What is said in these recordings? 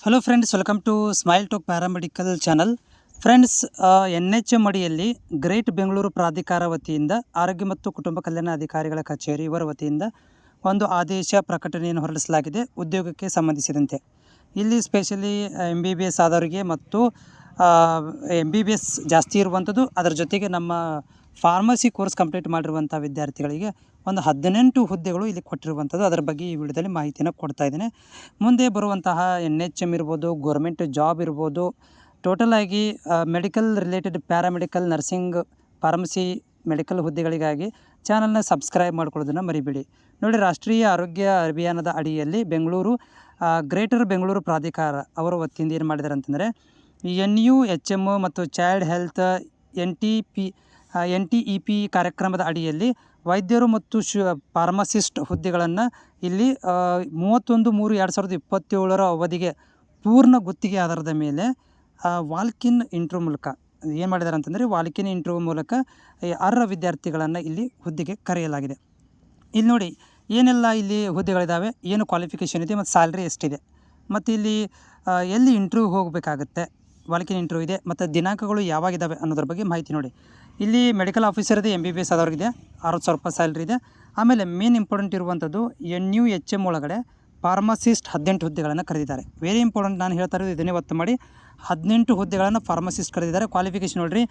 Hello friends, welcome to Smile Talk paramedical channel. Friends, NHM ಅಡಿಯಲ್ಲಿ great Bengaluru ಪ್ರಾಧಿಕಾರ ವತಿಯಿಂದ ಆರೋಗ್ಯ ಮತ್ತು ಕುಟುಂಬ ಕಲ್ಯಾಣ ಅಧಿಕಾರಿಗಳ ಕಚೇರಿ ಇವರ ವತಿಯಿಂದ ಒಂದು ಆದೇಶ ಪ್ರಕಟಣೆಯನ್ನು ಹೊರಡಿಸಲಾಗಿದೆ ಉದ್ಯೋಗಕ್ಕೆ ಸಂಬಂಧಿಸಿದಂತೆ. ಇಲ್ಲಿ ಸ್ಪೆಷಲಿ MBBS ಆದವರಿಗೆ ಮತ್ತು MBBS ಜಾಸ್ತಿ ಇರುವಂಥದ್ದು, ಅದರ ಜೊತೆಗೆ ನಮ್ಮ ಫಾರ್ಮಸಿ ಕೋರ್ಸ್ ಕಂಪ್ಲೀಟ್ ಮಾಡಿರುವಂಥ ವಿದ್ಯಾರ್ಥಿಗಳಿಗೆ ಒಂದು 18 ಹುದ್ದೆಗಳು ಇಲ್ಲಿ ಕೊಟ್ಟಿರುವಂಥದ್ದು. ಅದರ ಬಗ್ಗೆ ಈ ವಿಡಿಯೋದಲ್ಲಿ ಮಾಹಿತಿಯನ್ನು ಕೊಡ್ತಾ ಇದ್ದೇನೆ. ಮುಂದೆ ಬರುವಂತಹ NHM ಇರ್ಬೋದು, ಗೌರ್ಮೆಂಟ್ ಜಾಬ್ ಇರ್ಬೋದು, ಟೋಟಲ್ ಆಗಿ medical related paramedical, nursing, pharmacy, medical ಹುದ್ದೆಗಳಿಗಾಗಿ ಚಾನಲ್ನ ಸಬ್ಸ್ಕ್ರೈಬ್ ಮಾಡ್ಕೊಳ್ಳೋದನ್ನು ಮರಿಬೇಡಿ. ನೋಡಿ, ರಾಷ್ಟ್ರೀಯ ಆರೋಗ್ಯ ಅಭಿಯಾನದ ಅಡಿಯಲ್ಲಿ ಬೆಂಗಳೂರು ಗ್ರೇಟರ್ ಬೆಂಗಳೂರು ಪ್ರಾಧಿಕಾರ ಅವರ ವತಿಯಿಂದ ಏನು ಮಾಡಿದ್ದಾರೆ ಅಂತಂದರೆ, NUHM ಮತ್ತು ಚೈಲ್ಡ್ ಹೆಲ್ತ್ NTEP ಕಾರ್ಯಕ್ರಮದ ಅಡಿಯಲ್ಲಿ ವೈದ್ಯರು ಮತ್ತು ಫಾರ್ಮಸಿಸ್ಟ್ ಹುದ್ದೆಗಳನ್ನು ಇಲ್ಲಿ 31/3/2027 ಅವಧಿಗೆ ಪೂರ್ಣ ಗುತ್ತಿಗೆ ಆಧಾರದ ಮೇಲೆ ವಾಲ್ಕಿನ್ ಇಂಟ್ರ್ಯೂ ಮೂಲಕ ಏನು ಮಾಡಿದ್ದಾರೆ ಅಂತಂದರೆ, ವಾಲ್ಕಿನ್ ಇಂಟ್ರ್ಯೂ ಮೂಲಕ ಅರ್ಹ ವಿದ್ಯಾರ್ಥಿಗಳನ್ನು ಇಲ್ಲಿ ಹುದ್ದೆಗೆ ಕರೆಯಲಾಗಿದೆ. ಇಲ್ಲಿ ನೋಡಿ ಏನೆಲ್ಲ ಇಲ್ಲಿ ಹುದ್ದೆಗಳಿದ್ದಾವೆ, ಏನು ಕ್ವಾಲಿಫಿಕೇಷನ್ ಇದೆ ಮತ್ತು ಸ್ಯಾಲ್ರಿ ಎಷ್ಟಿದೆ, ಮತ್ತು ಇಲ್ಲಿ ಎಲ್ಲಿ ಇಂಟ್ರ್ಯೂ ಹೋಗಬೇಕಾಗುತ್ತೆ, ವಾಲ್ಕಿನ್ ಇಂಟ್ರ್ಯೂ ಇದೆ, ಮತ್ತು ದಿನಾಂಕಗಳು ಯಾವಾಗಿದ್ದಾವೆ ಅನ್ನೋದ್ರ ಬಗ್ಗೆ ಮಾಹಿತಿ ನೋಡಿ. ಇಲ್ಲಿ ಮೆಡಿಕಲ್ ಆಫೀಸರ್ ಇದೆ, MBBS ಆದವ್ರಿಗಿದೆ, 60,000 ರೂಪಾಯಿ ಸ್ಯಾಲ್ರಿ ಇದೆ. ಆಮೇಲೆ ಮೇನ್ ಇಂಪಾರ್ಟೆಂಟ್ ಇರುವಂಥದ್ದು NUHM ಒಳಗಡೆ ಫಾರ್ಮಸಿಸ್ಟ್ 18 ಹುದ್ದೆಗಳನ್ನು ಕರೆದಿದ್ದಾರೆ. ವೆರಿ ಇಂಪಾರ್ಟೆಂಟ್, ನಾನು ಹೇಳ್ತಾ ಇರೋದು ಇದನ್ನೇ ಒತ್ತು ಮಾಡಿ. 18 ಹುದ್ದೆಗಳನ್ನು ಫಾರ್ಮಸಿಸ್ಟ್ ಕರೆದಿದ್ದಾರೆ. ಕ್ವಾಲಿಫಿಕೇಷನ್ ನೋಡಿರಿ,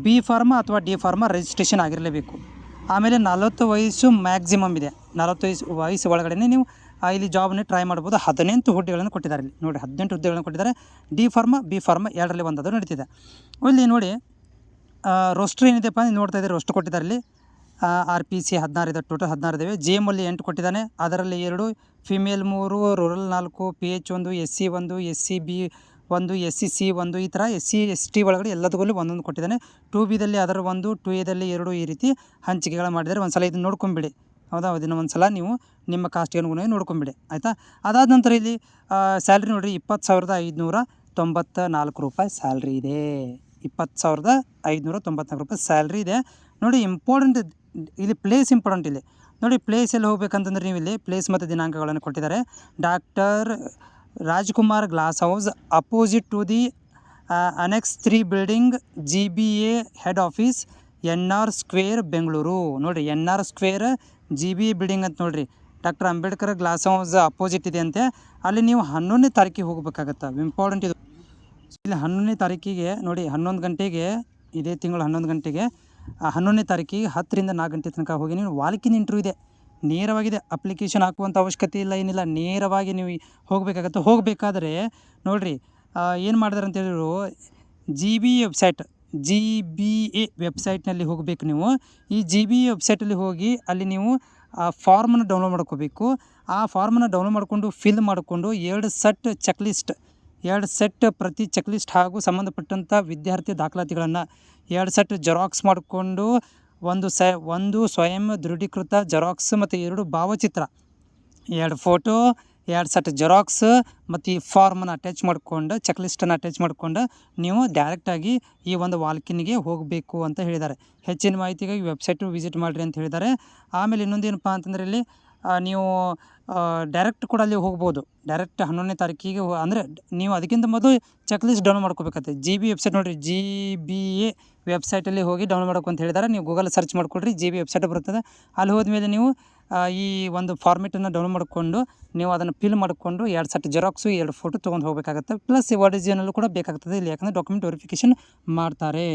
B ಫಾರ್ಮಾ ಅಥವಾ D ಫಾರ್ಮಾ ರಿಜಿಸ್ಟ್ರೇಷನ್ ಆಗಿರಲೇಬೇಕು. ಆಮೇಲೆ 40 ವಯಸ್ಸು ಮ್ಯಾಕ್ಸಿಮಮ್ ಇದೆ. 40 ವಯಸ್ಸು ಒಳಗಡೆ ನೀವು ಇಲ್ಲಿ ಜಾಬ್ನ ಟ್ರೈ ಮಾಡ್ಬೋದು. 18 ಹುದ್ದೆಗಳನ್ನು ಕೊಟ್ಟಿದ್ದಾರೆ. ಇಲ್ಲಿ ನೋಡಿ, 18 ಹುದ್ದೆಗಳನ್ನು ಕೊಟ್ಟಿದ್ದಾರೆ. D ಫಾರ್ಮಾ, B ಫಾರ್ಮಾ ಎರಡರಲ್ಲಿ ಒಂದದು ನಡೀತಿದೆ. ಇಲ್ಲಿ ನೋಡಿ, ರೋಸ್ಟ್ರ್ ಏನಿದೆಪ್ಪ ನೋಡ್ತಾ ಇದ್ದಾರೆ, ರೋಸ್ಟ್ರ್ ಕೊಟ್ಟಿದ್ದಾರೆ. ಇಲ್ಲಿ RPC 16 ಇದೆ, ಟೋಟಲ್ 16 ಇದ್ದಾವೆ. JM ಅಲ್ಲಿ 8 ಕೊಟ್ಟಿದ್ದಾನೆ, ಅದರಲ್ಲಿ 2 female, 3 rural, 4 PH 1, SC 1, SCB 1, SCC 1, ಈ ಥರ SC ST ಒಳಗಡೆ ಎಲ್ಲದಕ್ಕೂ ಒಂದೊಂದು ಕೊಟ್ಟಿದ್ದಾನೆ. 2Bದಲ್ಲಿ ಅದರ 1, 2Aದಲ್ಲಿ 2, ಈ ರೀತಿ ಹಂಚಿಕೆಗಳು ಮಾಡಿದ್ದಾರೆ. ಒಂದು ಸಲ ಇದನ್ನು ನೋಡ್ಕೊಂಬಿಡಿ. ಹೌದಾ, ಇದನ್ನು ಒಂದು ಸಲ ನೀವು ನಿಮ್ಮ ಕಾಸ್ಟ್ಗೆ ಅನುಗುಣವಾಗಿ ನೋಡ್ಕೊಂಬಿಡಿ, ಆಯಿತಾ. ಅದಾದ ನಂತರ ಇಲ್ಲಿ ಸ್ಯಾಲ್ರಿ ನೋಡಿರಿ, 20,594 ರೂಪಾಯಿ ಸ್ಯಾಲ್ರಿ ಇದೆ. 20,594 ರೂಪಾಯಿ ಸ್ಯಾಲ್ರಿ ಇದೆ. ನೋಡಿ, ಇಂಪಾರ್ಟೆಂಟ್ ಇಲ್ಲಿ ಪ್ಲೇಸ್ ಇಂಪಾರ್ಟೆಂಟ್. ಇಲ್ಲಿ ನೋಡಿ, ಪ್ಲೇಸ್ ಎಲ್ಲಿ ಹೋಗ್ಬೇಕಂತಂದ್ರೆ ನೀವು ಇಲ್ಲಿ ಪ್ಲೇಸ್ ಮತ್ತು ದಿನಾಂಕಗಳನ್ನು ಕೊಟ್ಟಿದ್ದಾರೆ. Doctor Rajkumar glass house, opposite to the annex 3 building, GBA head office, NR square, Bengaluru. ನೋಡಿ, NR ಸ್ಕ್ವೇರ್ GBA ಬಿಲ್ಡಿಂಗ್ ಅಂತ ನೋಡಿರಿ, doctor Ambedkar glass house opposite ಇದೆ ಅಂತೆ. ಅಲ್ಲಿ ನೀವು 11ನೇ ತಾರೀಕಿಗೆ ಹೋಗ್ಬೇಕಾಗತ್ತೆ. ಇಂಪಾರ್ಟೆಂಟ್ ಇದು. ಇಲ್ಲಿ 11ನೇ ತಾರೀಕಿಗೆ ನೋಡಿ, 11 ಗಂಟೆಗೆ, ಇದೇ ತಿಂಗಳು 11 ಗಂಟೆಗೆ, 11ನೇ ತಾರೀಕಿಗೆ 10 ರಿಂದ 4 ಗಂಟೆ ತನಕ ಹೋಗಿ ನೀವು ವಾಲ್ಕಿನ್ ಇಂಟ್ರ್ಯೂ ಇದೆ. ನೇರವಾಗಿದೆ, ಅಪ್ಲಿಕೇಶನ್ ಹಾಕುವಂಥ ಅವಶ್ಯಕತೆ ಇಲ್ಲ, ಏನಿಲ್ಲ, ನೇರವಾಗಿ ನೀವು ಹೋಗಬೇಕಾಗತ್ತೆ. ಹೋಗಬೇಕಾದ್ರೆ ನೋಡಿರಿ ಏನು ಮಾಡಿದಾರೆ ಅಂತ ಹೇಳಿದ್ರು, GBA ವೆಬ್ಸೈಟ್ನಲ್ಲಿ ಹೋಗಬೇಕು ನೀವು. ಈ GBA ವೆಬ್ಸೈಟಲ್ಲಿ ಹೋಗಿ ಅಲ್ಲಿ ನೀವು ಆ ಫಾರ್ಮನ್ನು ಡೌನ್ಲೋಡ್ ಮಾಡ್ಕೋಬೇಕು. ಆ ಫಾರ್ಮನ್ನು ಡೌನ್ಲೋಡ್ ಮಾಡಿಕೊಂಡು ಫಿಲ್ ಮಾಡಿಕೊಂಡು 2 ಸೆಟ್ ಪ್ರತಿ ಚೆಕ್ಲಿಸ್ಟ್ ಹಾಗೂ ಸಂಬಂಧಪಟ್ಟಂಥ ವಿದ್ಯಾರ್ಥಿ ದಾಖಲಾತಿಗಳನ್ನು 2 ಸೆಟ್ ಜೆರಾಕ್ಸ್ ಮಾಡಿಕೊಂಡು, ಒಂದು ಸ್ವಯಂ ದೃಢೀಕೃತ ಜೆರಾಕ್ಸ್ ಮತ್ತು 2 ಭಾವಚಿತ್ರ, 2 ಫೋಟೋ, 2 ಸೆಟ್ ಜೆರಾಕ್ಸ್ ಮತ್ತು ಈ ಫಾರ್ಮನ್ನು ಅಟ್ಯಾಚ್ ಮಾಡಿಕೊಂಡು, ಚೆಕ್ಲಿಸ್ಟನ್ನು ಅಟ್ಯಾಚ್ ಮಾಡಿಕೊಂಡು ನೀವು ಡೈರೆಕ್ಟಾಗಿ ಈ ಒಂದು ವಾಲ್ಕಿನ್ಗೆ ಹೋಗಬೇಕು ಅಂತ ಹೇಳಿದ್ದಾರೆ. ಹೆಚ್ಚಿನ ಮಾಹಿತಿಗಾಗಿ ವೆಬ್ಸೈಟು ವಿಸಿಟ್ ಮಾಡಿರಿ ಅಂತ ಹೇಳಿದ್ದಾರೆ. ಆಮೇಲೆ ಇನ್ನೊಂದೇನಪ್ಪ ಅಂತಂದರೆ, ಇಲ್ಲಿ ನೀವು ಡೈರೆಕ್ಟ್ ಕೂಡ ಅಲ್ಲಿ ಹೋಗ್ಬೋದು. ಡೈರೆಕ್ಟ್ 11ನೇ ತಾರೀಕಿಗೆ ಅಂದರೆ ನೀವು ಅದಕ್ಕಿಂತ ಮೊದಲು ಚೆಕ್ಲಿಸ್ಟ್ ಡೌನ್ಲೋಡ್ ಮಾಡ್ಕೋಬೇಕಾಗುತ್ತೆ. GBA ವೆಬ್ಸೈಟ್ ನೋಡಿರಿ, GBA ವೆಬ್ಸೈಟಲ್ಲಿ ಹೋಗಿ ಡೌನ್ಲೋಡ್ ಮಾಡೋಕೆ ಅಂತ ಹೇಳಿದ್ದಾರೆ. ನೀವು ಗೂಗಲ್ ಸರ್ಚ್ ಮಾಡಿಕೊಡ್ರಿ, GBA ವೆಬ್ಸೈಟ್ ಬರ್ತದೆ. ಅಲ್ಲಿ ಹೋದ್ಮೇಲೆ ನೀವು ಈ ಒಂದು ಫಾರ್ಮೆಟನ್ನು ಡೌನ್ಲೋಡ್ ಮಾಡಿಕೊಂಡು ನೀವು ಅದನ್ನು ಫಿಲ್ ಮಾಡಿಕೊಂಡು 2 ಸೆಟ್ ಜೆರಾಕ್ಸು, 2 ಫೋಟೋ ತೊಗೊಂಡು ಹೋಗಬೇಕಾಗುತ್ತೆ. ಪ್ಲಸ್ ಒರಿಜಿನಲ್ಲು ಕೂಡ ಬೇಕಾಗ್ತದೆ ಇಲ್ಲಿ, ಯಾಕಂದರೆ ಡಾಕ್ಯುಮೆಂಟ್ ವೆರಿಫಿಕೇಷನ್ ಮಾಡ್ತಾರೆ.